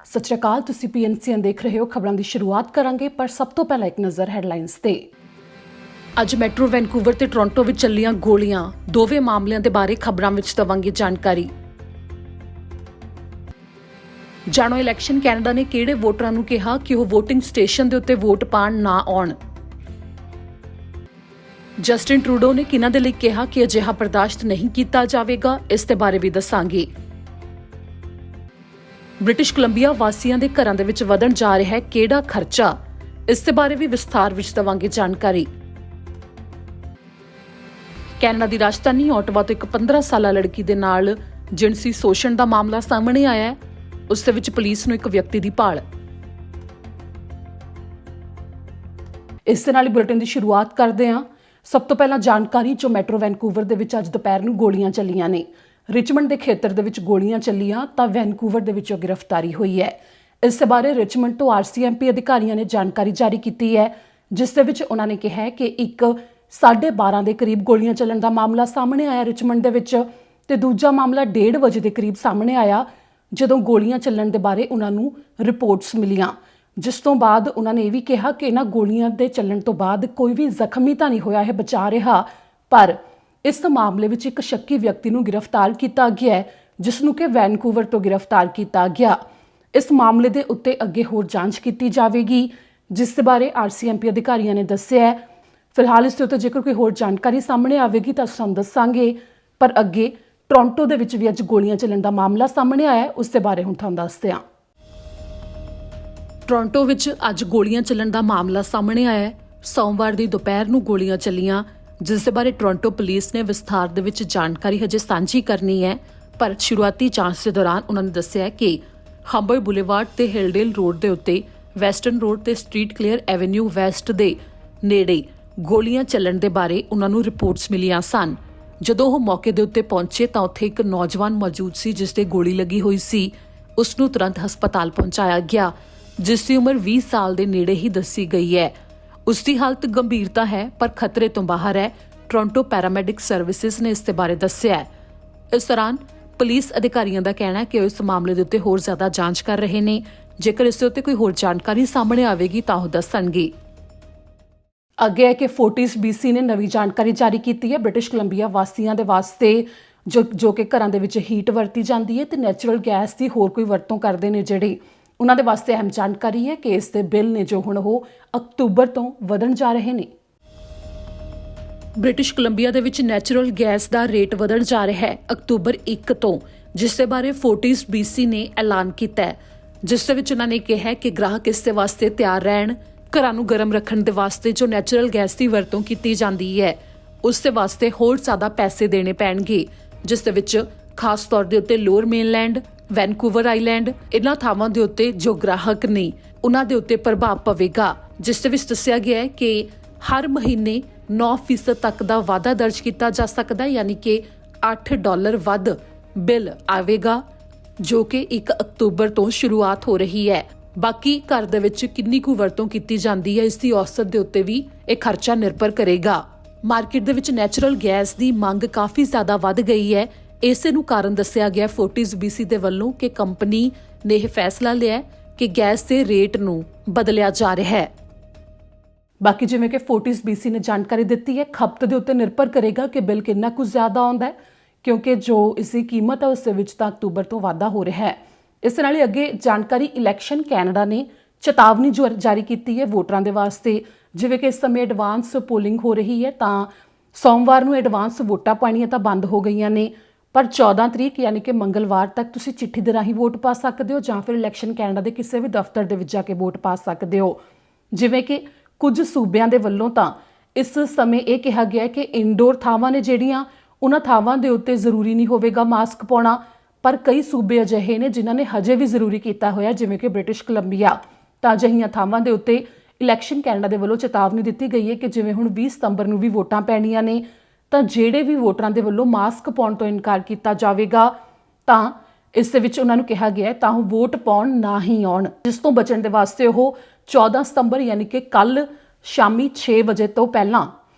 ਸਤਿ ਸ਼੍ਰੀ ਅਕਾਲ। ਤੁਸੀਂ PNCN ਦੇਖ ਰਹੇ ਹੋ। ਖਬਰਾਂ ਦੀ ਸ਼ੁਰੂਆਤ ਕਰਾਂਗੇ, ਪਰ ਸਭ ਤੋਂ ਪਹਿਲਾਂ ਇੱਕ ਨਜ਼ਰ ਹੈਡਲਾਈਨਸ ਤੇ। ਅੱਜ ਮੈਟਰੋ ਵੈਨਕੂਵਰ ਤੇ ਟੋਰਾਂਟੋ ਵਿੱਚ ਚੱਲੀਆਂ ਗੋਲੀਆਂ। ਦੋਵੇਂ ਮਾਮਲਿਆਂ ਦੇ ਬਾਰੇ ਖਬਰਾਂ ਵਿੱਚ ਦਵਾਂਗੇ ਜਾਣਕਾਰੀ। ਜਾਣੋ ਇਲੈਕਸ਼ਨ ਕੈਨੇਡਾ ਨੇ ਕਿਹੜੇ ਵੋਟਰਾਂ ਨੂੰ ਕਿਹਾ ਕਿ ਉਹ VOTING ਸਟੇਸ਼ਨ ਦੇ ਉੱਤੇ ਵੋਟ ਪਾਉਣ ਨਾ ਆਉਣ। ਜਸਟਿਨ ਟਰੂਡੋ ਨੇ ਕਿਹਨਾਂ ਦੇ ਲਈ ਕਿਹਾ ਕਿ ਅਜਿਹਾ ਬਰਦਾਸ਼ਤ ਨਹੀਂ ਕੀਤਾ ਜਾਵੇਗਾ, ਇਸ ਦੇ ਬਾਰੇ ਵੀ ਦੱਸਾਂਗੇ। ਬ੍ਰਿਟਿਸ਼ ਕੋਲੰਬੀਆ ਵਾਸੀਆਂ ਦੇ ਘਰਾਂ ਦੇ ਵਿੱਚ ਵਧਣ ਜਾ ਰਿਹਾ ਹੈ ਕਿਹੜਾ ਖਰਚਾ, ਇਸ ਦੇ ਬਾਰੇ ਵੀ ਵਿਸਥਾਰ ਵਿੱਚ ਦਵਾਂਗੇ ਜਾਣਕਾਰੀ। ਕੈਨੇਡਾ ਦੀ ਰਾਜਧਾਨੀ ਓਟਾਵਾ ਤੋਂ ਇੱਕ 15 ਸਾਲਾ ਲੜਕੀ ਦੇ ਨਾਲ ਜਿਨਸੀ ਸ਼ੋਸ਼ਣ ਦਾ ਮਾਮਲਾ ਸਾਹਮਣੇ ਆਇਆ ਹੈ। ਉਸ ਦੇ ਵਿੱਚ ਪੁਲਿਸ ਨੂੰ ਇੱਕ ਵਿਅਕਤੀ ਦੀ ਭਾਲ। ਇਸ ਦੇ ਨਾਲ ਹੀ ਬੁਲੇਟਿਨ ਦੀ ਸ਼ੁਰੂਆਤ ਕਰਦੇ ਹਾਂ। ਸਭ ਤੋਂ ਪਹਿਲਾਂ ਜਾਣਕਾਰੀ ਜੋ ਮੈਟਰੋ ਵੈਨਕੂਵਰ ਦੇ ਵਿੱਚ ਅੱਜ ਦੁਪਹਿਰ ਨੂੰ ਗੋਲੀਆਂ ਚੱਲੀਆਂ ਨੇ। ਰਿਚਮੰਡ ਦੇ ਖੇਤਰ ਦੇ ਵਿੱਚ ਗੋਲੀਆਂ ਚੱਲੀਆਂ ਤਾਂ ਵੈਨਕੂਵਰ ਦੇ ਵਿੱਚੋਂ ਗ੍ਰਿਫਤਾਰੀ ਹੋਈ ਹੈ। ਇਸ ਦੇ ਬਾਰੇ ਰਿਚਮੰਡ ਤੋਂ RCMP ਅਧਿਕਾਰੀਆਂ ਨੇ ਜਾਣਕਾਰੀ ਜਾਰੀ ਕੀਤੀ ਹੈ, ਜਿਸ ਦੇ ਵਿੱਚ ਉਹਨਾਂ ਨੇ ਕਿਹਾ ਹੈ ਕਿ ਇੱਕ 12:30 ਦੇ ਕਰੀਬ ਗੋਲੀਆਂ ਚੱਲਣ ਦਾ ਮਾਮਲਾ ਸਾਹਮਣੇ ਆਇਆ ਰਿਚਮੰਡ ਦੇ ਵਿੱਚ, ਤੇ ਦੂਜਾ ਮਾਮਲਾ 1:30 ਵਜੇ ਦੇ ਕਰੀਬ ਸਾਹਮਣੇ ਆਇਆ ਜਦੋਂ ਗੋਲੀਆਂ ਚੱਲਣ ਦੇ ਬਾਰੇ ਉਹਨਾਂ ਨੂੰ ਰਿਪੋਰਟਸ ਮਿਲੀਆਂ, ਜਿਸ ਤੋਂ ਬਾਅਦ ਉਹਨਾਂ ਨੇ ਇਹ ਵੀ ਕਿਹਾ ਕਿ ਇਹਨਾਂ ਗੋਲੀਆਂ ਦੇ ਚੱਲਣ ਤੋਂ ਬਾਅਦ ਕੋਈ ਵੀ ਜ਼ਖਮੀ ਤਾਂ ਨਹੀਂ ਹੋਇਆ ਹੈ, ਬਚਾ ਰਿਹਾ, ਪਰ ਇਸ ਮਾਮਲੇ ਵਿੱਚ ਇੱਕ ਸ਼ੱਕੀ ਵਿਅਕਤੀ ਨੂੰ ਗ੍ਰਿਫਤਾਰ ਕੀਤਾ ਗਿਆ ਹੈ, ਜਿਸ ਨੂੰ ਕਿ ਵੈਨਕੂਵਰ ਤੋਂ ਗ੍ਰਿਫਤਾਰ ਕੀਤਾ ਗਿਆ। ਇਸ ਮਾਮਲੇ ਦੇ ਉੱਤੇ ਅੱਗੇ ਹੋਰ ਜਾਂਚ ਕੀਤੀ ਜਾਵੇਗੀ, ਜਿਸ ਦੇ ਬਾਰੇ RCMP ਅਧਿਕਾਰੀਆਂ ਨੇ ਦੱਸਿਆ ਹੈ। ਫਿਲਹਾਲ ਇਸ ਦੇ ਉੱਤੇ ਜੇਕਰ ਕੋਈ ਹੋਰ ਜਾਣਕਾਰੀ ਸਾਹਮਣੇ ਆਵੇਗੀ ਤਾਂ ਸਾਨੂੰ ਦੱਸਾਂਗੇ, ਪਰ ਅੱਗੇ ਟੋਰਾਂਟੋ ਦੇ ਵਿੱਚ ਵੀ ਅੱਜ ਗੋਲੀਆਂ ਚੱਲਣ ਦਾ ਮਾਮਲਾ ਸਾਹਮਣੇ ਆਇਆ ਹੈ, ਉਸ ਦੇ ਬਾਰੇ ਹੁਣ ਤੁਹਾਨੂੰ ਦੱਸਦੇ ਹਾਂ। ਟੋਰਾਂਟੋ ਵਿੱਚ ਅੱਜ ਗੋਲੀਆਂ ਚੱਲਣ ਦਾ ਮਾਮਲਾ ਸਾਹਮਣੇ ਆਇਆ ਹੈ। ਸੋਮਵਾਰ ਦੀ ਦੁਪਹਿਰ ਨੂੰ ਗੋਲੀਆਂ ਚੱਲੀਆਂ, ਜਿਸ ਦੇ ਬਾਰੇ ਟੋਰਾਂਟੋ ਪੁਲਿਸ ਨੇ ਵਿਸਥਾਰ ਦੇ ਵਿੱਚ ਜਾਣਕਾਰੀ ਹਜੇ ਸਾਂਝੀ ਕਰਨੀ ਹੈ, ਪਰ ਸ਼ੁਰੂਆਤੀ ਜਾਂਚ ਦੇ ਦੌਰਾਨ ਉਹਨਾਂ ਨੇ ਦੱਸਿਆ ਕਿ ਹੰਬਰ ਬੁਲੇਵਾਰਡ ਤੇ ਹਿਲਡੇਲ ਰੋਡ ਦੇ ਉੱਤੇ ਵੈਸਟਰਨ ਰੋਡ ਤੇ ਸਟਰੀਟ ਕਲੀਅਰ ਐਵੇਨਿਊ ਵੈਸਟ ਦੇ ਨੇੜੇ ਗੋਲੀਆਂ ਚੱਲਣ ਦੇ ਬਾਰੇ ਉਹਨਾਂ ਨੂੰ ਰਿਪੋਰਟਸ ਮਿਲੀਆਂ ਸਨ। ਜਦੋਂ ਉਹ ਮੌਕੇ ਦੇ ਉੱਤੇ ਪਹੁੰਚੇ ਤਾਂ ਉੱਥੇ ਇੱਕ ਨੌਜਵਾਨ ਮੌਜੂਦ ਸੀ ਜਿਸ ਤੇ ਗੋਲੀ ਲੱਗੀ ਹੋਈ ਸੀ। ਉਸ ਨੂੰ ਤੁਰੰਤ ਹਸਪਤਾਲ ਪਹੁੰਚਾਇਆ ਗਿਆ, ਜਿਸ ਦੀ ਉਮਰ 20 ਸਾਲ ਦੇ ਨੇੜੇ ਹੀ ਦੱਸੀ ਗਈ ਹੈ। ਉਸ ਦੀ ਹਾਲਤ ਗੰਭੀਰਤਾ ਹੈ ਪਰ ਖਤਰੇ ਤੋਂ ਬਾਹਰ ਹੈ, ਟੋਰਾਂਟੋ ਪੈਰਾਮੈਡਿਕ ਸਰਵਿਸਿਜ਼ ਨੇ ਇਸ ਦੇ ਬਾਰੇ ਦੱਸਿਆ। ਇਸ ਦੌਰਾਨ ਪੁਲਿਸ ਅਧਿਕਾਰੀਆਂ ਦਾ ਕਹਿਣਾ ਹੈ ਕਿ ਉਹ ਇਸ ਮਾਮਲੇ ਦੇ ਉੱਤੇ ਹੋਰ ਜ਼ਿਆਦਾ ਜਾਂਚ ਕਰ ਰਹੇ ਨੇ। ਜੇਕਰ ਇਸ ਦੇ ਉੱਤੇ ਕੋਈ ਹੋਰ ਜਾਣਕਾਰੀ ਸਾਹਮਣੇ ਆਵੇਗੀ ਤਾਂ ਉਹ ਦੱਸਣਗੇ। ਅੱਗੇ ਹੈ ਕਿ ਫੋਰਟਿਸ BC ਨੇ ਨਵੀਂ ਜਾਣਕਾਰੀ ਜਾਰੀ ਕੀਤੀ ਹੈ। ਬ੍ਰਿਟਿਸ਼ ਕੋਲੰਬੀਆ ਵਾਸੀਆਂ ਦੇ ਵਾਸਤੇ ਜੋ ਕਿ ਘਰਾਂ ਦੇ ਵਿੱਚ ਹੀਟ ਵਰਤੀ ਜਾਂਦੀ ਹੈ ਤੇ ਨੈਚੁਰਲ ਗੈਸ ਦੀ ਹੋਰ ਕੋਈ ਵਰਤੋਂ ਕਰਦੇ ਨੇ ਜਿਹੜੇ, ਉਹਨਾਂ ਦੇ ਵਾਸਤੇ ਅਹਿਮ ਜਾਣਕਾਰੀ ਹੈ ਕਿ ਇਸ ਦੇ ਬਿੱਲ ਨੇ ਜੋ ਹੁਣ ਉਹ ਅਕਤੂਬਰ ਤੋਂ ਵਧਣ ਜਾ ਰਹੇ ਨੇ। ਬ੍ਰਿਟਿਸ਼ ਕੋਲੰਬੀਆ ਦੇ ਵਿੱਚ ਨੈਚੁਰਲ ਗੈਸ ਦਾ ਰੇਟ ਵਧਣ ਜਾ ਰਿਹਾ ਹੈ ਅਕਤੂਬਰ 1 ਤੋਂ, ਜਿਸ ਦੇ ਬਾਰੇ ਫੋਰਟਿਸ BC ਨੇ ਐਲਾਨ ਕੀਤਾ ਹੈ, ਜਿਸ ਦੇ ਵਿੱਚ ਉਹਨਾਂ ਨੇ ਕਿਹਾ ਕਿ ਗ੍ਰਾਹਕ ਇਸ ਦੇ ਵਾਸਤੇ ਤਿਆਰ ਰਹਿਣ। ਘਰਾਂ ਨੂੰ ਗਰਮ ਰੱਖਣ ਦੇ ਵਾਸਤੇ ਜੋ ਨੈਚੁਰਲ ਗੈਸ ਦੀ ਵਰਤੋਂ ਕੀਤੀ ਜਾਂਦੀ ਹੈ, ਉਸ ਦੇ ਵਾਸਤੇ ਹੋਰ ਜ਼ਿਆਦਾ ਪੈਸੇ ਦੇਣੇ ਪੈਣਗੇ, ਜਿਸ ਦੇ ਵਿੱਚ ਖਾਸ ਤੌਰ ਦੇ ਉੱਤੇ ਲੋਅਰ ਮੇਨਲੈਂਡ, ਵੈਨਕੂਵਰ ਆਈਲੈਂਡ, ਇਹਨਾਂ ਥਾਵਾਂ ਦੇ ਉੱਤੇ ਜੋ ਗ੍ਰਾਹਕ ਨੇ ਉਹਨਾਂ ਦੇ ਉੱਤੇ ਪ੍ਰਭਾਵ ਪਵੇਗਾ। ਜਿਸ ਦੇ ਵਿੱਚ ਦੱਸਿਆ ਗਿਆ ਹੈ ਕਿ ਹਰ ਮਹੀਨੇ 9% ਤੱਕ ਦਾ ਵਾਧਾ ਦਰਜ ਕੀਤਾ ਜਾ ਸਕਦਾ ਹੈ, ਯਾਨੀ ਕਿ $8 ਵੱਧ ਬਿੱਲ ਆਵੇਗਾ, ਜੋ ਕਿ 1 ਅਕਤੂਬਰ ਤੋਂ ਸ਼ੁਰੂਆਤ ਹੋ ਰਹੀ ਹੈ। ਬਾਕੀ ਘਰ ਦੇ ਵਿੱਚ ਕਿੰਨੀ ਕੁ ਵਰਤੋਂ ਕੀਤੀ ਜਾਂਦੀ ਹੈ, ਇਸ ਦੀ ਔਸਤ ਦੇ ਉੱਤੇ ਵੀ ਇਹ ਖਰਚਾ ਨਿਰਭਰ ਕਰੇਗਾ। ਮਾਰਕੀਟ ਦੇ ਵਿੱਚ ਨੈਚੁਰਲ ਗੈਸ ਦੀ ਮੰਗ ਕਾਫੀ ਜ਼ਿਆਦਾ ਵੱਧ ਗਈ ਹੈ। ਇਸੇ ਨੂੰ ਕਾਰਨ ਦੱਸਿਆ ਗਿਆ ਫੋਰਟਿਸ BC ਦੇ ਵੱਲੋਂ ਕਿ ਕੰਪਨੀ ਨੇ ਇਹ ਫੈਸਲਾ ਲਿਆ ਕਿ ਗੈਸ ਦੇ ਰੇਟ ਨੂੰ ਬਦਲਿਆ ਜਾ ਰਿਹਾ ਹੈ। ਬਾਕੀ ਜਿਵੇਂ ਕਿ ਫੋਰਟਿਸ BC ਨੇ ਜਾਣਕਾਰੀ ਦਿੱਤੀ ਹੈ, ਖਪਤ ਦੇ ਉੱਤੇ ਨਿਰਭਰ ਕਰੇਗਾ ਕਿ ਬਿੱਲ ਕਿੰਨਾ ਕੁ ਜ਼ਿਆਦਾ ਆਉਂਦਾ ਹੈ, ਕਿਉਂਕਿ ਜੋ ਇਸ ਦੀ ਕੀਮਤ ਹੈ ਉਸ ਦੇ ਵਿੱਚ ਤਾਂ ਅਕਤੂਬਰ ਤੋਂ ਵਾਧਾ ਹੋ ਰਿਹਾ ਹੈ। ਇਸ ਨਾਲ ਹੀ ਅੱਗੇ ਜਾਣਕਾਰੀ ਇਲੈਕਸ਼ਨ ਕੈਨੇਡਾ ਨੇ ਚੇਤਾਵਨੀ ਜਾਰੀ ਕੀਤੀ ਹੈ ਵੋਟਰਾਂ ਦੇ ਵਾਸਤੇ। ਜਿਵੇਂ ਕਿ ਇਸ ਸਮੇਂ ਐਡਵਾਂਸ ਪੋਲਿੰਗ ਹੋ ਰਹੀ ਹੈ, ਤਾਂ ਸੋਮਵਾਰ ਨੂੰ ਐਡਵਾਂਸ ਵੋਟਾਂ ਪਾਉਣੀਆਂ ਤਾਂ ਬੰਦ ਹੋ ਗਈਆਂ ਨੇ, ਪਰ 14 ਤਰੀਕ ਯਾਨੀ ਕਿ ਮੰਗਲਵਾਰ ਤੱਕ ਤੁਸੀਂ ਚਿੱਠੀ ਦੇ ਰਾਹੀਂ ਵੋਟ ਪਾ ਸਕਦੇ ਹੋ, ਜਾਂ ਫਿਰ ਇਲੈਕਸ਼ਨ ਕੈਨੇਡਾ ਦੇ ਕਿਸੇ ਵੀ ਦਫ਼ਤਰ ਦੇ ਵਿੱਚ ਜਾ ਕੇ ਵੋਟ ਪਾ ਸਕਦੇ ਹੋ। ਜਿਵੇਂ ਕਿ ਕੁਝ ਸੂਬਿਆਂ ਦੇ ਵੱਲੋਂ ਤਾਂ ਇਸ ਸਮੇਂ ਇਹ ਕਿਹਾ ਗਿਆ ਕਿ ਇਨਡੋਰ ਥਾਵਾਂ ਨੇ ਜਿਹੜੀਆਂ, ਉਹਨਾਂ ਥਾਵਾਂ ਦੇ ਉੱਤੇ ਜ਼ਰੂਰੀ ਨਹੀਂ ਹੋਵੇਗਾ ਮਾਸਕ ਪਾਉਣਾ, ਪਰ ਕਈ ਸੂਬੇ ਅਜਿਹੇ ਨੇ ਜਿਨ੍ਹਾਂ ਨੇ ਹਜੇ ਵੀ ਜ਼ਰੂਰੀ ਕੀਤਾ ਹੋਇਆ, ਜਿਵੇਂ ਕਿ ਬ੍ਰਿਟਿਸ਼ ਕੋਲੰਬੀਆ। ਤਾਂ ਅਜਿਹੀਆਂ ਥਾਵਾਂ ਦੇ ਉੱਤੇ ਇਲੈਕਸ਼ਨ ਕੈਨੇਡਾ ਦੇ ਵੱਲੋਂ ਚੇਤਾਵਨੀ ਦਿੱਤੀ ਗਈ ਹੈ ਕਿ ਜਿਵੇਂ ਹੁਣ 20 ਸਤੰਬਰ ਨੂੰ ਵੀ ਵੋਟਾਂ ਪੈਣੀਆਂ ਨੇ, ਤਾਂ ਜਿਹੜੇ ਵੀ ਵੋਟਰਾਂ ਦੇ ਵੱਲੋਂ ਮਾਸਕ ਪਾਉਣ ਤੋਂ ਇਨਕਾਰ ਕੀਤਾ ਜਾਵੇਗਾ, ਤਾਂ ਇਸ ਦੇ ਵਿੱਚ ਉਹਨਾਂ ਨੂੰ ਕਿਹਾ ਗਿਆ ਤਾਂ ਉਹ ਵੋਟ ਪਾਉਣ ਨਾ ਹੀ ਆਉਣ। ਜਿਸ ਤੋਂ ਬਚਣ ਦੇ ਵਾਸਤੇ ਉਹ 14 ਸਤੰਬਰ ਯਾਨੀ ਕਿ ਕੱਲ ਸ਼ਾਮੀ 6 ਵਜੇ ਤੋਂ ਪਹਿਲਾਂ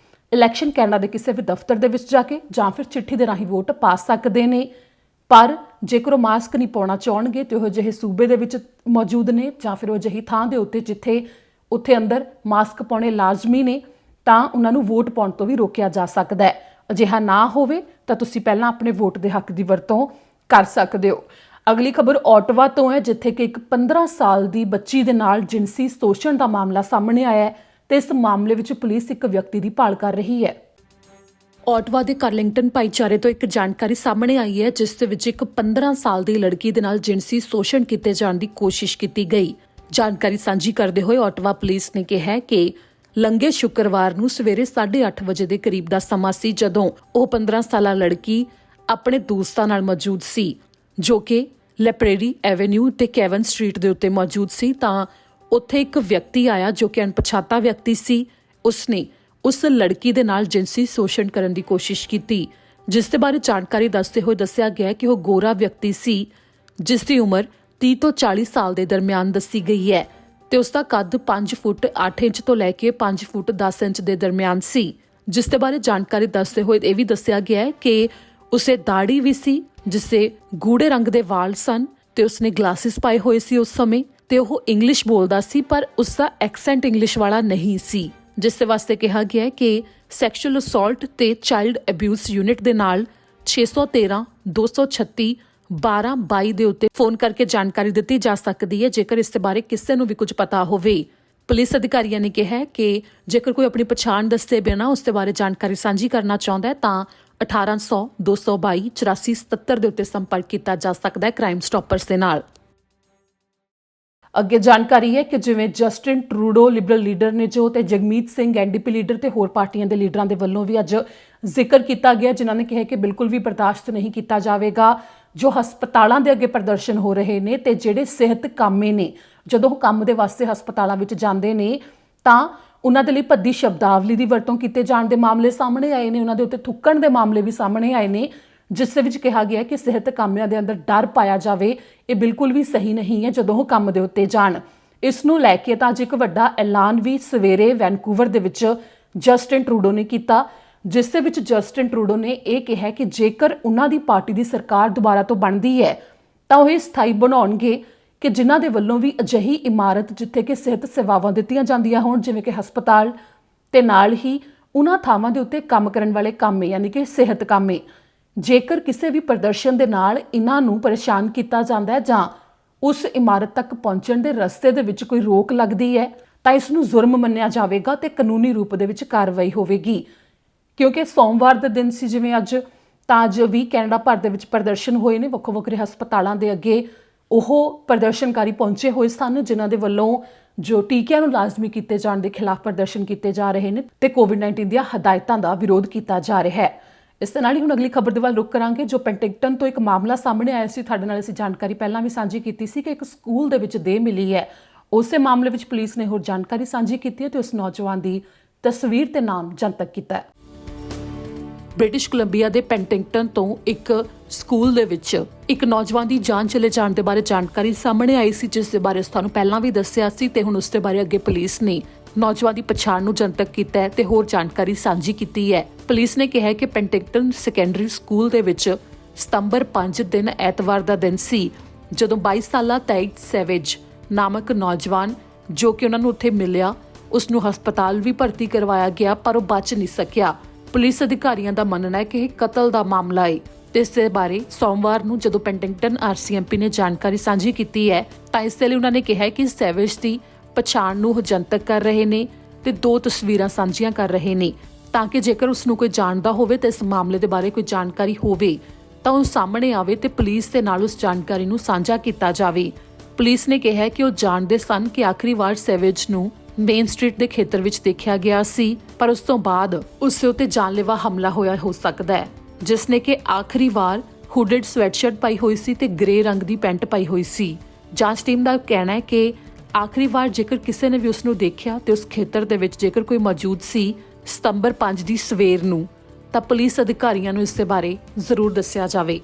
ਇਲੈਕਸ਼ਨ ਕੈਨੇਡਾ ਦੇ ਕਿਸੇ ਵੀ ਦਫ਼ਤਰ ਦੇ ਵਿੱਚ ਜਾ ਕੇ ਜਾਂ ਫਿਰ ਚਿੱਠੀ ਦੇ ਰਾਹੀਂ ਵੋਟ ਪਾ ਸਕਦੇ ਨੇ। ਪਰ ਜੇਕਰ ਉਹ ਮਾਸਕ ਨਹੀਂ ਪਾਉਣਾ ਚਾਹਣਗੇ ਤੇ ਉਹ ਜਿਹੇ ਸੂਬੇ ਦੇ ਵਿੱਚ ਮੌਜੂਦ ਨੇ ਜਾਂ ਫਿਰ ਉਹ ਜਿਹੀ ਥਾਂ ਦੇ ਉੱਤੇ ਜਿੱਥੇ ਉੱਥੇ ਅੰਦਰ ਮਾਸਕ ਪਾਉਣੇ ਲਾਜ਼ਮੀ ਨੇ ਤਾਂ ਉਹਨਾਂ ਨੂੰ ਵੋਟ ਪਾਉਣ ਤੋਂ ਵੀ ਰੋਕਿਆ ਜਾ ਸਕਦਾ ਹੈ। ਅਜਿਹਾ ਨਾ ਹੋਵੇ ਤਾਂ ਤੁਸੀਂ ਪਹਿਲਾਂ ਆਪਣੇ ਵੋਟ ਦੇ ਹੱਕ ਦੀ ਵਰਤੋਂ ਕਰ ਸਕਦੇ ਹੋ। ਅਗਲੀ ਖਬਰ ਓਟਵਾ ਤੋਂ ਹੈ, ਜਿੱਥੇ ਕਿ ਇੱਕ 15 ਸਾਲ ਦੀ ਬੱਚੀ ਦੇ ਨਾਲ ਜਿਨਸੀ ਸ਼ੋਸ਼ਣ ਦਾ ਮਾਮਲਾ ਸਾਹਮਣੇ ਆਇਆ ਹੈ ਤੇ ਇਸ ਮਾਮਲੇ ਵਿੱਚ ਪੁਲਿਸ ਇੱਕ ਵਿਅਕਤੀ ਦੀ ਭਾਲ ਕਰ ਰਹੀ ਹੈ। ਓਟਵਾ ਦੇ ਕਾਰਲਿੰਗਟਨ ਭਾਈਚਾਰੇ ਤੋਂ ਇੱਕ ਜਾਣਕਾਰੀ ਸਾਹਮਣੇ ਆਈ ਹੈ, ਜਿਸ ਦੇ ਵਿੱਚ ਇੱਕ 15 ਸਾਲ ਦੀ ਲੜਕੀ ਦੇ ਨਾਲ ਜਿਨਸੀ ਸ਼ੋਸ਼ਣ ਕੀਤੇ ਜਾਣ ਦੀ ਕੋਸ਼ਿਸ਼ ਕੀਤੀ ਗਈ। ਜਾਣਕਾਰੀ ਸਾਂਝੀ ਕਰਦੇ ਹੋਏ ਓਟਵਾ ਪੁਲਿਸ ਨੇ ਕਿਹਾ ਕਿ ਲੰਘੇ ਸ਼ੁੱਕਰਵਾਰ ਨੂੰ ਸਵੇਰੇ 8:30 ਵਜੇ ਦੇ ਕਰੀਬ ਦਾ ਸਮਾਂ ਸੀ, ਜਦੋਂ ਉਹ 15 ਸਾਲਾ ਲੜਕੀ ਆਪਣੇ ਦੋਸਤਾਂ ਨਾਲ ਮੌਜੂਦ ਸੀ ਜੋ ਕਿ ਲੈਪਰੇਰੀ ਐਵੇਨਿਊ ਤੇ ਕੈਵਨ ਸਟਰੀਟ ਦੇ ਉੱਤੇ ਮੌਜੂਦ ਸੀ। ਤਾਂ ਉੱਥੇ ਇੱਕ ਵਿਅਕਤੀ ਆਇਆ ਜੋ ਕਿ ਅਣਪਛਾਤਾ ਵਿਅਕਤੀ ਸੀ। ਉਸਨੇ ਉਸ ਲੜਕੀ ਦੇ ਨਾਲ ਜਿਨਸੀ ਸ਼ੋਸ਼ਣ ਕਰਨ ਦੀ ਕੋਸ਼ਿਸ਼ ਕੀਤੀ, ਜਿਸ ਦੇ ਬਾਰੇ ਜਾਣਕਾਰੀ ਦੱਸਦੇ ਹੋਏ ਦੱਸਿਆ ਗਿਆ ਕਿ ਉਹ ਗੋਰਾ ਵਿਅਕਤੀ ਸੀ, ਜਿਸ ਦੀ ਉਮਰ 30 ਤੋਂ 40 ਸਾਲ ਦੇ ਦਰਮਿਆਨ ਦੱਸੀ ਗਈ ਹੈ ਤੇ ਉਸ ਦਾ ਕੱਦ 5 ਫੁੱਟ 8 ਇੰਚ ਤੋਂ ਲੈ ਕੇ 5 ਫੁੱਟ 10 ਇੰਚ ਦੇ ਦਰਮਿਆਨ ਸੀ। ਜਿਸ ਦੇ ਬਾਰੇ ਜਾਣਕਾਰੀ ਦੱਸਦੇ ਹੋਏ ਇਹ ਵੀ ਦੱਸਿਆ ਗਿਆ ਹੈ ਕਿ ਉਸੇ ਦਾੜੀ ਵੀ ਸੀ, ਜਿਸੇ ਗੂੜੇ ਰੰਗ ਦੇ ਵਾਲ ਸਨ ਤੇ ਉਸਨੇ ਗਲਾਸਿਸ ਪਾਏ ਹੋਏ ਸੀ ਉਸ ਸਮੇਂ, ਤੇ ਉਹ ਇੰਗਲਿਸ਼ ਬੋਲਦਾ ਸੀ ਪਰ ਉਸਦਾ ਐਕਸੈਂਟ ਇੰਗਲਿਸ਼ ਵਾਲਾ ਨਹੀਂ ਸੀ। ਜਿਸ ਦੇ ਵਾਸਤੇ ਕਿਹਾ ਗਿਆ ਹੈ ਕਿ ਸੈਕਸ਼ੂਅਲ ਅਸੌਲਟ ਤੇ ਚਾਈਲਡ ਅਬਿਊਜ਼ ਯੂਨਿਟ ਦੇ ਨਾਲ 613 236 1222 ਦੇ ਉੱਤੇ ਫੋਨ ਕਰਕੇ ਜਾਣਕਾਰੀ ਦਿੱਤੀ ਜਾ ਸਕਦੀ ਹੈ ਜੇਕਰ ਇਸ ਦੇ ਬਾਰੇ ਕਿਸੇ ਨੂੰ ਵੀ ਕੁਝ ਪਤਾ ਹੋਵੇ। ਪੁਲਿਸ ਅਧਿਕਾਰੀਆਂ ਨੇ ਕਿਹਾ ਹੈ ਕਿ ਜੇਕਰ ਕੋਈ ਆਪਣੀ ਪਛਾਣ ਦੱਸੇ ਬਿਨਾਂ ਉਸ ਦੇ ਬਾਰੇ ਜਾਣਕਾਰੀ ਸਾਂਝੀ ਕਰਨਾ ਚਾਹੁੰਦਾ ਹੈ ਤਾਂ 1800 222 8477 ਦੇ ਉੱਤੇ ਸੰਪਰਕ ਕੀਤਾ ਜਾ ਸਕਦਾ ਹੈ ਕ੍ਰਾਈਮ ਸਟਾਪਰਸ ਦੇ ਨਾਲ। ਅੱਗੇ ਜਾਣਕਾਰੀ ਹੈ ਕਿ ਜਿਵੇਂ ਜਸਟਿਨ ਟਰੂਡੋ ਲਿਬਰਲ ਲੀਡਰ ਨੇ ਜੋ ਤੇ ਜਗਮੀਤ ਸਿੰਘ ਐਨਡੀਪੀ ਲੀਡਰ ਤੇ ਹੋਰ ਪਾਰਟੀਆਂ ਦੇ ਲੀਡਰਾਂ ਦੇ ਵੱਲੋਂ ਵੀ ਅੱਜ ਜ਼ਿਕਰ ਕੀਤਾ ਗਿਆ, ਜਿਨ੍ਹਾਂ ਨੇ ਕਿਹਾ ਕਿ ਬਿਲਕੁਲ ਵੀ ਬਰਦਾਸ਼ਤ ਨਹੀਂ ਕੀਤਾ ਜਾਵੇਗਾ ਜੋ ਹਸਪਤਾਲਾਂ ਦੇ ਅੱਗੇ ਪ੍ਰਦਰਸ਼ਨ ਹੋ ਰਹੇ ਨੇ ਤੇ ਜਿਹੜੇ ਸਿਹਤ ਕਾਮੇ ਨੇ ਜਦੋਂ ਕੰਮ ਦੇ ਵਾਸਤੇ ਹਸਪਤਾਲਾਂ ਵਿੱਚ ਜਾਂਦੇ ਨੇ ਤਾਂ ਉਹਨਾਂ ਦੇ ਲਈ ਭੱਦੀ ਸ਼ਬਦਾਵਲੀ ਦੀ ਵਰਤੋਂ ਕੀਤੇ ਜਾਣ ਦੇ ਮਾਮਲੇ ਸਾਹਮਣੇ ਆਏ ਨੇ। ਉਹਨਾਂ ਦੇ ਉੱਤੇ ਥੁੱਕਣ ਦੇ ਮਾਮਲੇ ਵੀ ਸਾਹਮਣੇ ਆਏ ਨੇ, ਜਿਸ ਦੇ ਵਿੱਚ ਕਿਹਾ ਗਿਆ ਕਿ ਸਿਹਤ ਕਾਮਿਆਂ ਦੇ ਅੰਦਰ ਡਰ ਪਾਇਆ ਜਾਵੇ। ਇਹ ਬਿਲਕੁਲ ਵੀ ਸਹੀ ਨਹੀਂ ਹੈ ਜਦੋਂ ਉਹ ਕੰਮ ਦੇ ਉੱਤੇ ਜਾਣ। ਇਸ ਨੂੰ ਲੈ ਕੇ ਤਾਂ ਅੱਜ ਇੱਕ ਵੱਡਾ ਐਲਾਨ ਵੀ ਸਵੇਰੇ ਵੈਨਕੂਵਰ ਦੇ ਵਿੱਚ ਜਸਟਿਨ ਟਰੂਡੋ ਨੇ ਕੀਤਾ, ਜਿਸ ਦੇ ਵਿੱਚ ਜਸਟਿਨ ਟਰੂਡੋ ਨੇ ਇਹ ਕਿਹਾ ਕਿ ਜੇਕਰ ਉਹਨਾਂ ਦੀ ਪਾਰਟੀ ਦੀ ਸਰਕਾਰ ਦੁਬਾਰਾ ਤੋਂ ਬਣਦੀ ਹੈ ਤਾਂ ਉਹ ਇਹ ਸਥਾਈ ਬਣਾਉਣਗੇ ਕਿ ਜਿਨ੍ਹਾਂ ਦੇ ਵੱਲੋਂ ਵੀ ਅਜਿਹੀ ਇਮਾਰਤ ਜਿੱਥੇ ਕਿ ਸਿਹਤ ਸੇਵਾਵਾਂ ਦਿੱਤੀਆਂ ਜਾਂਦੀਆਂ ਹੋਣ, ਜਿਵੇਂ ਕਿ ਹਸਪਤਾਲ ਤੇ ਨਾਲ ਹੀ ਉਹਨਾਂ ਥਾਵਾਂ ਦੇ ਉੱਤੇ ਕੰਮ ਕਰਨ ਵਾਲੇ ਕਾਮੇ ਯਾਨੀ ਕਿ ਸਿਹਤ ਕਾਮੇ, ਜੇਕਰ ਕਿਸੇ ਵੀ ਪ੍ਰਦਰਸ਼ਨ ਦੇ ਨਾਲ ਇਹਨਾਂ ਨੂੰ ਪਰੇਸ਼ਾਨ ਕੀਤਾ ਜਾਂਦਾ ਹੈ ਜਾਂ ਉਸ ਇਮਾਰਤ ਤੱਕ ਪਹੁੰਚਣ ਦੇ ਰਸਤੇ ਦੇ ਵਿੱਚ ਕੋਈ ਰੋਕ ਲੱਗਦੀ ਹੈ ਤਾਂ ਇਸ ਨੂੰ ਜ਼ੁਰਮ ਮੰਨਿਆ ਜਾਵੇਗਾ ਤੇ ਕਾਨੂੰਨੀ ਰੂਪ ਦੇ ਵਿੱਚ ਕਾਰਵਾਈ ਹੋਵੇਗੀ। ਕਿਉਂਕਿ ਸੋਮਵਾਰ ਦੇ ਦਿਨ ਸੀ ਜਿਵੇਂ ਅੱਜ, ਤਾਂ ਅੱਜ ਵੀ ਕੈਨੇਡਾ ਭਰ ਦੇ ਵਿੱਚ ਪ੍ਰਦਰਸ਼ਨ ਹੋਏ ਨੇ। ਵੱਖੋ ਵੱਖਰੇ ਹਸਪਤਾਲਾਂ ਦੇ ਅੱਗੇ ਉਹ ਪ੍ਰਦਰਸ਼ਨਕਾਰੀ ਪਹੁੰਚੇ ਹੋਏ ਸਨ, ਜਿਨ੍ਹਾਂ ਦੇ ਵੱਲੋਂ ਜੋ ਟੀਕਿਆਂ ਨੂੰ ਲਾਜ਼ਮੀ ਕੀਤੇ ਜਾਣ ਦੇ ਖਿਲਾਫ ਪ੍ਰਦਰਸ਼ਨ ਕੀਤੇ ਜਾ ਰਹੇ ਨੇ ਤੇ ਕੋਵਿਡ-19 ਦੀਆਂ ਹਦਾਇਤਾਂ ਦਾ ਵਿਰੋਧ ਕੀਤਾ ਜਾ ਰਿਹਾ ਹੈ। ਇਸ ਦੇ ਨਾਲ ਹੀ ਹੁਣ ਅਗਲੀ ਖਬਰ ਦੇ ਵੱਲ ਰੁਕ ਕਰਾਂਗੇ, ਜੋ ਪੈਂਟਿੰਗਟਨ ਤੋਂ ਇੱਕ ਮਾਮਲਾ ਸਾਹਮਣੇ ਆਇਆ ਸੀ। ਤੁਹਾਡੇ ਨਾਲ ਅਸੀਂ ਜਾਣਕਾਰੀ ਪਹਿਲਾਂ ਵੀ ਸਾਂਝੀ ਕੀਤੀ ਸੀ ਕਿ ਇੱਕ ਸਕੂਲ ਦੇ ਵਿੱਚ ਦੇਹ ਮਿਲੀ ਹੈ। ਉਸੇ ਮਾਮਲੇ ਵਿੱਚ ਪੁਲਿਸ ਨੇ ਹੋਰ ਜਾਣਕਾਰੀ ਸਾਂਝੀ ਕੀਤੀ ਹੈ ਤੇ ਉਸ ਨੌਜਵਾਨ ਦੀ ਤਸਵੀਰ ਤੇ ਨਾਮ ਜਨਤਕ ਕੀਤਾ ਹੈ। ਬ੍ਰਿਟਿਸ਼ ਕੋਲੰਬੀਆ ਦੇ ਪੈਂਟਿੰਗਟਨ ਤੋਂ ਇੱਕ ਸਕੂਲ ਦੇ ਵਿੱਚ ਇੱਕ ਨੌਜਵਾਨ ਦੀ ਜਾਨ ਚਲੇ ਜਾਣ ਦੇ ਬਾਰੇ ਜਾਣਕਾਰੀ ਸਾਹਮਣੇ ਆਈ ਸੀ, ਜਿਸ ਦੇ ਬਾਰੇ ਤੁਹਾਨੂੰ ਪਹਿਲਾਂ ਵੀ ਦੱਸਿਆ ਸੀ ਤੇ ਹੁਣ ਉਸ ਦੇ ਬਾਰੇ ਅੱਗੇ ਪੁਲਿਸ ਨੇ ਨੌਜਵਾਨ ਦੀ ਪਛਾਣ ਨੂੰ ਜਨਤਕ ਕੀਤਾ ਹੈ ਤੇ ਹੋਰ ਜਾਣਕਾਰੀ ਸਾਂਝੀ ਕੀਤੀ ਹੈ। ਪੁਲਿਸ ਨੇ ਕਿਹਾ ਕਿ ਪੈਂਟਿੰਗਟਨ ਸੈਕੰਡਰੀ ਸਕੂਲ ਦੇ ਵਿੱਚ ਸਤੰਬਰ 5 ਦਿਨ ਐਤਵਾਰ ਦਾ ਦਿਨ ਸੀ ਜਦੋਂ 22 ਸਾਲਾ ਤਾਇਟ ਸੈਵੇਜ ਨਾਮਕ ਨੌਜਵਾਨ ਜੋ ਕਿ ਉਹਨਾਂ ਨੂੰ ਉੱਥੇ ਮਿਲਿਆ, ਉਸ ਨੂੰ ਹਸਪਤਾਲ ਵੀ ਭਰਤੀ ਕਰਵਾਇਆ ਗਿਆ ਪਰ ਉਹ ਬਚ ਨਹੀਂ ਸਕਿਆ। ਪੁਲਿਸ ਅਧਿਕਾਰੀਆਂ ਦਾ ਮੰਨਣਾ ਹੈ ਕਿ ਇਹ ਕਤਲ ਦਾ ਮਾਮਲਾ ਹੈ ਤੇ ਇਸ ਦੇ ਬਾਰੇ ਸੋਮਵਾਰ ਨੂੰ ਜਦੋਂ ਪੈਂਟਿੰਗਟਨ RCMP ਨੇ ਜਾਣਕਾਰੀ ਸਾਂਝੀ ਕੀਤੀ ਹੈ ਤਾਂ ਇਸ ਲਈ ਉਹਨਾਂ ਨੇ ਕਿਹਾ ਕਿ ਸੈਵੇਜ ਦੀ ਪਛਾਣ ਨੂੰ ਉਹ ਜਨਤਕ ਕਰ ਰਹੇ ਨੇ ਤੇ 2 ਤਸਵੀਰਾਂ ਸਾਂਝੀਆਂ ਕਰ ਰਹੇ ਨੇ ਤਾਂ ਕਿ ਜੇਕਰ ਉਸ ਨੂੰ ਕੋਈ ਜਾਣਦਾ ਹੋਵੇ ਤੇ ਇਸ ਮਾਮਲੇ ਦੇ ਬਾਰੇ ਕੋਈ ਜਾਣਕਾਰੀ ਹੋਵੇ ਤਾਂ ਉਹ ਸਾਹਮਣੇ ਆਵੇ ਤੇ ਪੁਲਿਸ ਦੇ ਨਾਲ ਉਸ ਜਾਣਕਾਰੀ ਨੂੰ ਸਾਂਝਾ ਕੀਤਾ ਜਾਵੇ। ਪੁਲਿਸ ਨੇ ਕਿਹਾ ਕਿ ਉਹ ਜਾਣਦੇ ਸਨ ਕਿ ਆਖਰੀ ਵਾਰ ਸੈਵੇਜ ਨੂੰ ਮੇਨ ਸਟਰੀਟ ਦੇ ਖੇਤਰ ਵਿੱਚ ਦੇਖਿਆ ਗਿਆ ਸੀ, ਪਰ ਉਸ ਤੋਂ ਬਾਅਦ ਉਸ ਉੱਤੇ ਜਾਨਲੇਵਾ ਹਮਲਾ ਹੋਇਆ ਹੋ ਸਕਦਾ ਹੈ, ਜਿਸ ਨੇ ਕਿ ਆਖਰੀ ਵਾਰ ਹੁਡਡ ਸਵੈਟਸ਼ਰਟ ਪਾਈ ਹੋਈ ਸੀ ਤੇ ਗ੍ਰੇ ਰੰਗ ਦੀ ਪੈਂਟ ਪਾਈ ਹੋਈ ਸੀ। ਜਾਂਚ ਟੀਮ ਦਾ ਕਹਿਣਾ ਹੈ ਕਿ ਆਖਰੀ ਵਾਰ ਜੇਕਰ ਕਿਸੇ ਨੇ ਵੀ ਉਸ ਨੂੰ ਦੇਖਿਆ ਤੇ ਉਸ ਖੇਤਰ ਦੇ ਵਿੱਚ ਜੇਕਰ ਕੋਈ ਮੌਜੂਦ ਸੀ ਸਤੰਬਰ 5 ਦੀ ਸਵੇਰ ਨੂੰ ਤਾਂ ਪੁਲਿਸ ਅਧਿਕਾਰੀਆਂ ਨੂੰ ਇਸ ਦੇ ਬਾਰੇ ਜ਼ਰੂਰ ਦੱਸਿਆ ਜਾਵੇ।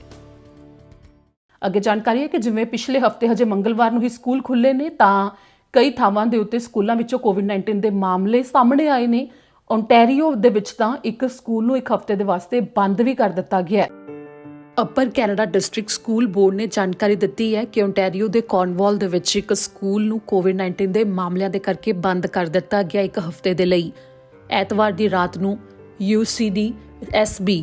ਅੱਗੇ ਜਾਣਕਾਰੀ ਹੈ ਕਿ ਜਿਵੇਂ ਪਿਛਲੇ ਹਫਤੇ ਹਜੇ ਮੰਗਲਵਾਰ ਨੂੰ ਹੀ ਸਕੂਲ ਖੁੱਲੇ ਨੇ ਤਾਂ ਕਈ ਥਾਵਾਂ ਦੇ ਉੱਤੇ ਸਕੂਲਾਂ ਵਿੱਚੋਂ ਕੋਵਿਡ-19 ਦੇ ਮਾਮਲੇ ਸਾਹਮਣੇ ਆਏ ਨੇ। ਓਨਟਾਰੀਓ ਦੇ ਵਿੱਚ ਤਾਂ ਇੱਕ ਸਕੂਲ ਨੂੰ ਇੱਕ ਹਫਤੇ ਦੇ ਵਾਸਤੇ ਬੰਦ ਵੀ ਕਰ ਦਿੱਤਾ ਗਿਆ ਹੈ। Upper Canada district school board ਨੇ ਜਾਣਕਾਰੀ ਦਿੱਤੀ ਹੈ ਕਿ ਓਨਟਾਰੀਓ ਦੇ ਕੌਰਨਵਾਲ ਦੇ ਵਿੱਚ ਇੱਕ ਸਕੂਲ ਨੂੰ ਕੋਵਿਡ-19 ਦੇ ਮਾਮਲਿਆਂ ਦੇ ਕਰਕੇ ਬੰਦ ਕਰ ਦਿੱਤਾ ਗਿਆ ਇੱਕ ਹਫ਼ਤੇ ਦੇ ਲਈ। ਐਤਵਾਰ ਦੀ ਰਾਤ ਨੂੰ UCDSB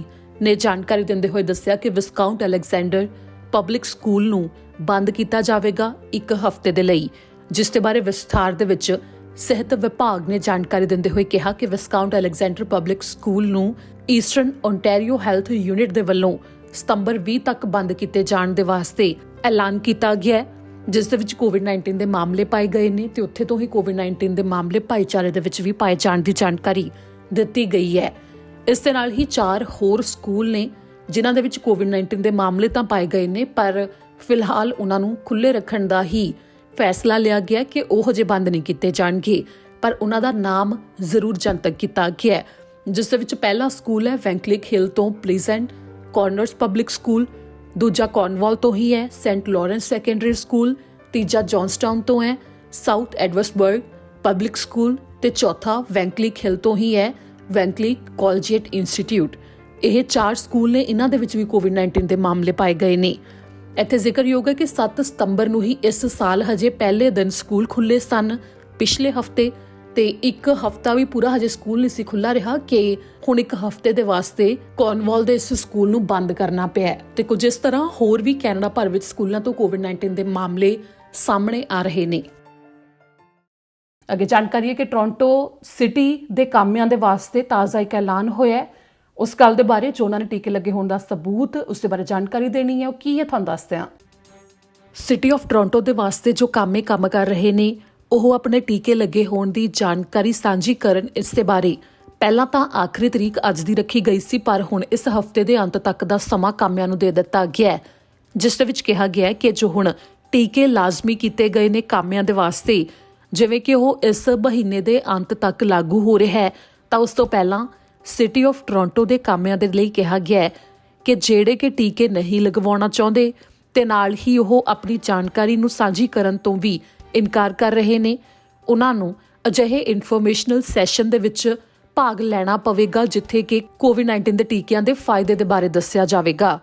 ਨੇ ਜਾਣਕਾਰੀ ਦਿੰਦੇ ਹੋਏ ਦੱਸਿਆ ਕਿ ਵਿਸਕਾਊਂਟ ਅਲੈਗਜ਼ੈਂਡਰ ਪਬਲਿਕ ਸਕੂਲ ਨੂੰ ਬੰਦ ਕੀਤਾ ਜਾਵੇਗਾ ਇੱਕ ਹਫ਼ਤੇ ਦੇ ਲਈ, ਜਿਸ ਦੇ ਬਾਰੇ ਵਿਸਥਾਰ ਦੇ ਵਿੱਚ ਸਿਹਤ ਵਿਭਾਗ ਨੇ ਜਾਣਕਾਰੀ ਦਿੰਦੇ ਹੋਏ ਕਿਹਾ ਕਿ ਵਿਸਕਾਊਂਟ ਅਲੈਗਜ਼ੈਂਡਰ ਪਬਲਿਕ ਸਕੂਲ ਨੂੰ ਈਸਟਰਨ ਓਨਟਾਰੀਓ ਹੈਲਥ ਯੂਨਿਟ ਦੇ ਵੱਲੋਂ ਸਤੰਬਰ 20 ਤੱਕ ਬੰਦ ਕੀਤੇ ਜਾਣ ਦੇ ਵਾਸਤੇ ਐਲਾਨ ਕੀਤਾ ਗਿਆ ਹੈ, ਜਿਸ ਦੇ ਵਿੱਚ ਕੋਵਿਡ-19 ਦੇ ਮਾਮਲੇ ਪਾਏ ਗਏ ਨੇ ਤੇ ਉੱਥੇ ਤੋਂ ਹੀ ਕੋਵਿਡ-19 ਦੇ ਮਾਮਲੇ ਭਾਈਚਾਰੇ ਦੇ ਵਿੱਚ ਵੀ ਪਾਏ ਜਾਣ ਦੀ ਜਾਣਕਾਰੀ ਦਿੱਤੀ ਗਈ ਹੈ। ਇਸ ਦੇ ਨਾਲ ਹੀ 4 ਹੋਰ ਸਕੂਲ ਨੇ ਜਿਨ੍ਹਾਂ ਦੇ ਵਿੱਚ ਕੋਵਿਡ-19 ਦੇ ਮਾਮਲੇ ਤਾਂ ਪਾਏ ਗਏ ਨੇ, ਪਰ ਫਿਲਹਾਲ ਉਹਨਾਂ ਨੂੰ ਖੁੱਲ੍ਹੇ ਰੱਖਣ ਦਾ ਹੀ ਫੈਸਲਾ ਲਿਆ ਗਿਆ ਕਿ ਉਹ ਹਜੇ ਬੰਦ ਨਹੀਂ ਕੀਤੇ ਜਾਣਗੇ, ਪਰ ਉਹਨਾਂ ਦਾ ਨਾਮ ਜ਼ਰੂਰ ਜਨਤਕ ਕੀਤਾ ਗਿਆ ਹੈ, ਜਿਸ ਦੇ ਵਿੱਚ ਪਹਿਲਾ ਸਕੂਲ ਹੈ ਵੈਂਕਲਿਕ ਹਿੱਲ ਤੋਂ ਪਲੀਜ਼ੈਂਟ ਕਾਰਨਰਸ ਪਬਲਿਕ ਸਕੂਲ, ਦੂਜਾ ਕੌਰਨਵਾਲ ਤੋਂ ਹੀ ਹੈ ਸੈਂਟ ਲਾਰੈਂਸ ਸੈਕੰਡਰੀ ਸਕੂਲ, ਤੀਜਾ ਜੌਨਸਟਾਊਨ ਤੋਂ ਹੈ ਸਾਊਥ ਐਡਵਰਸਬਰਗ ਪਬਲਿਕ ਸਕੂਲ ਤੇ ਚੌਥਾ ਵੈਂਕਲਿਕ ਹਿੱਲ ਤੋਂ ਹੀ ਹੈ ਵੈਂਕਲਿਕ ਕਾਲਜੀਏਟ ਇੰਸਟੀਚਿਊਟ। ਇਹ 4 ਸਕੂਲ ਨੇ, ਇਹਨਾਂ ਦੇ ਵਿੱਚ ਵੀ ਕੋਵਿਡ-19 ਦੇ ਮਾਮਲੇ ਪਾਏ ਗਏ ਨੇ। ਇੱਥੇ ਜ਼ਿਕਰਯੋਗ ਹੈ ਕਿ 7 ਸਤੰਬਰ ਨੂੰ ਹੀ ਇਸ ਸਾਲ ਹਜੇ ਪਹਿਲੇ ਦਿਨ ਸਕੂਲ ਖੁੱਲੇ ਸਨ ਪਿਛਲੇ ਹਫ਼ਤੇ, ਤੇ ਇੱਕ ਹਫ਼ਤਾ ਵੀ ਪੂਰਾ ਹਜੇ ਸਕੂਲ ਨਹੀਂ ਸੀ ਖੁੱਲ੍ਹਾ ਰਿਹਾ ਕਿ ਹੁਣ ਇੱਕ ਹਫ਼ਤੇ ਦੇ ਵਾਸਤੇ ਕੌਰਨਵਾਲ ਦੇ ਇਸ ਸਕੂਲ ਨੂੰ ਬੰਦ ਕਰਨਾ ਪਿਆ। ਤੇ ਕੁਝ ਇਸ ਤਰ੍ਹਾਂ ਹੋਰ ਵੀ ਕੈਨੇਡਾ ਭਰ ਵਿੱਚ ਸਕੂਲਾਂ ਤੋਂ ਕੋਵਿਡ-19 ਦੇ ਮਾਮਲੇ ਸਾਹਮਣੇ ਆ ਰਹੇ ਨੇ। ਅੱਗੇ ਜਾਣਕਾਰੀ ਹੈ ਕਿ ਟੋਰਾਂਟੋ ਸਿਟੀ ਦੇ ਕਾਮਿਆਂ ਦੇ ਵਾਸਤੇ ਤਾਜ਼ਾ ਇੱਕ ਐਲਾਨ ਹੋਇਆ ਹੈ। ਉਸ ਗੱਲ ਦੇ ਬਾਰੇ ਜੋ ਉਹਨਾਂ ਨੇ ਟੀਕੇ ਲੱਗੇ ਹੋਣ ਦਾ ਸਬੂਤ, ਉਸ ਦੇ ਬਾਰੇ ਜਾਣਕਾਰੀ ਦੇਣੀ ਹੈ। ਉਹ ਕੀ ਹੈ ਤੁਹਾਨੂੰ ਦੱਸਦੇ ਹਾਂ। ਸਿਟੀ ਆਫ ਟੋਰਾਂਟੋ ਦੇ ਵਾਸਤੇ ਜੋ ਕਾਮੇ ਕੰਮ ਕਰ ਰਹੇ ਨੇ ਉਹ ਆਪਣੇ ਟੀਕੇ ਲੱਗੇ ਹੋਣ ਦੀ ਜਾਣਕਾਰੀ ਸਾਂਝੀ ਕਰਨ। ਇਸ ਦੇ ਬਾਰੇ ਪਹਿਲਾਂ ਤਾਂ ਆਖਰੀ ਤਰੀਕ ਅੱਜ ਦੀ ਰੱਖੀ ਗਈ ਸੀ, ਪਰ ਹੁਣ ਇਸ ਹਫ਼ਤੇ ਦੇ ਅੰਤ ਤੱਕ ਦਾ ਸਮਾਂ ਕਾਮਿਆਂ ਨੂੰ ਦੇ ਦਿੱਤਾ ਗਿਆ ਹੈ, ਜਿਸ ਦੇ ਵਿੱਚ ਕਿਹਾ ਗਿਆ ਹੈ ਕਿ ਜੋ ਹੁਣ ਟੀਕੇ ਲਾਜ਼ਮੀ ਕੀਤੇ ਗਏ ਨੇ ਕਾਮਿਆਂ ਦੇ ਵਾਸਤੇ, ਜਿਵੇਂ ਕਿ ਉਹ ਇਸ ਮਹੀਨੇ ਦੇ ਅੰਤ ਤੱਕ ਲਾਗੂ ਹੋ ਰਿਹਾ ਹੈ, ਤਾਂ ਉਸ ਤੋਂ ਪਹਿਲਾਂ ਸਿਟੀ ਆਫ ਟੋਰਾਂਟੋ ਦੇ ਕਾਮਿਆਂ ਦੇ ਲਈ ਕਿਹਾ ਗਿਆ ਹੈ ਕਿ ਜਿਹੜੇ ਕਿ ਟੀਕੇ ਨਹੀਂ ਲਗਵਾਉਣਾ ਚਾਹੁੰਦੇ ਤੇ ਨਾਲ ਹੀ ਉਹ ਆਪਣੀ ਜਾਣਕਾਰੀ ਨੂੰ ਸਾਂਝੀ ਕਰਨ ਤੋਂ ਵੀ ਇਨਕਾਰ ਕਰ ਰਹੇ ਨੇ, ਉਹਨਾਂ ਨੂੰ ਅਜਿਹੇ ਇਨਫੋਰਮੇਸ਼ਨਲ ਸੈਸ਼ਨ ਦੇ ਵਿੱਚ ਭਾਗ ਲੈਣਾ ਪਵੇਗਾ ਜਿੱਥੇ ਕਿ ਕੋਵਿਡ-19 ਦੇ ਟੀਕਿਆਂ ਦੇ ਫਾਇਦੇ ਦੇ ਬਾਰੇ ਦੱਸਿਆ ਜਾਵੇਗਾ।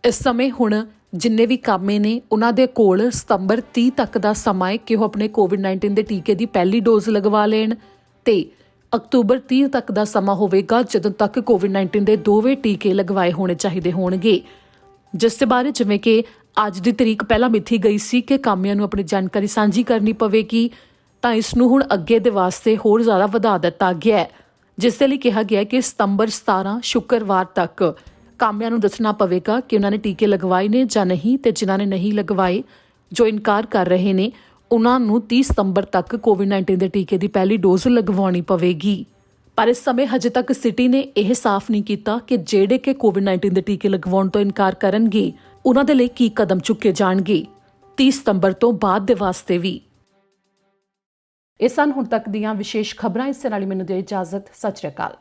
ਇਸ ਸਮੇਂ ਹੁਣ ਜਿੰਨੇ ਵੀ ਕਾਮੇ ਨੇ ਉਹਨਾਂ ਦੇ ਕੋਲ ਸਤੰਬਰ 30 ਤੱਕ ਦਾ ਸਮਾਂ ਹੈ ਕਿ ਉਹ ਆਪਣੇ ਕੋਵਿਡ-19 ਦੇ ਟੀਕੇ ਦੀ ਪਹਿਲੀ ਡੋਜ਼ ਲਗਵਾ ਲੈਣ, ਤੇ ਅਕਤੂਬਰ 30 ਤੱਕ ਦਾ ਸਮਾਂ ਹੋਵੇਗਾ ਜਦੋਂ ਤੱਕ ਕੋਵਿਡ-19 ਦੇ ਦੋਵੇਂ ਟੀਕੇ ਲਗਵਾਏ ਹੋਣੇ ਚਾਹੀਦੇ ਹੋਣਗੇ, ਜਿਸ ਦੇ ਬਾਰੇ ਜਿਵੇਂ ਕਿ ਅੱਜ ਦੀ ਤਰੀਕ ਪਹਿਲਾਂ ਮਿੱਥੀ ਗਈ ਸੀ ਕਿ ਕਾਮਿਆਂ ਨੂੰ ਆਪਣੀ ਜਾਣਕਾਰੀ ਸਾਂਝੀ ਕਰਨੀ ਪਵੇਗੀ, ਤਾਂ ਇਸ ਨੂੰ ਹੁਣ ਅੱਗੇ ਦੇ ਵਾਸਤੇ ਹੋਰ ਜ਼ਿਆਦਾ ਵਧਾ ਦਿੱਤਾ ਗਿਆ ਹੈ, ਜਿਸ ਦੇ ਲਈ ਕਿਹਾ ਗਿਆ ਕਿ ਸਤੰਬਰ 17 ਸ਼ੁੱਕਰਵਾਰ ਤੱਕ ਕਾਮਿਆਂ ਨੂੰ ਦੱਸਣਾ ਪਵੇਗਾ ਕਿ ਉਹਨਾਂ ਨੇ ਟੀਕੇ ਲਗਵਾਏ ਨੇ ਜਾਂ ਨਹੀਂ, ਤੇ ਜਿਨ੍ਹਾਂ ਨੇ ਨਹੀਂ ਲਗਵਾਏ, ਜੋ ਇਨਕਾਰ ਕਰ ਰਹੇ ਨੇ, ਉਹਨਾਂ ਨੂੰ 30 ਸਤੰਬਰ ਤੱਕ ਕੋਵਿਡ-19 ਦੇ ਟੀਕੇ ਦੀ ਪਹਿਲੀ ਡੋਜ਼ ਲਗਵਾਉਣੀ ਪਵੇਗੀ। ਪਰ ਇਸ ਸਮੇਂ ਹਜੇ ਤੱਕ ਸਿਟੀ ਨੇ ਇਹ ਸਾਫ਼ ਨਹੀਂ ਕੀਤਾ ਕਿ ਜਿਹੜੇ ਕਿ ਕੋਵਿਡ-19 ਦੇ ਟੀਕੇ ਲਗਵਾਉਣ ਤੋਂ ਇਨਕਾਰ ਕਰਨਗੇ ਉਹਨਾਂ ਦੇ ਲਈ ਕੀ ਕਦਮ ਚੁੱਕੇ ਜਾਣਗੇ 30 ਸਤੰਬਰ ਤੋਂ ਬਾਅਦ ਦੇ ਵਾਸਤੇ ਵੀ। ਇਹ ਸਨ ਹੁਣ ਤੱਕ ਦੀਆਂ ਵਿਸ਼ੇਸ਼ ਖਬਰਾਂ। ਇਸ ਨਾਲ ਹੀ ਮੈਨੂੰ ਦਿਓ ਇਜਾਜ਼ਤ। ਸਤਿ ਸ਼੍ਰੀ ਅਕਾਲ।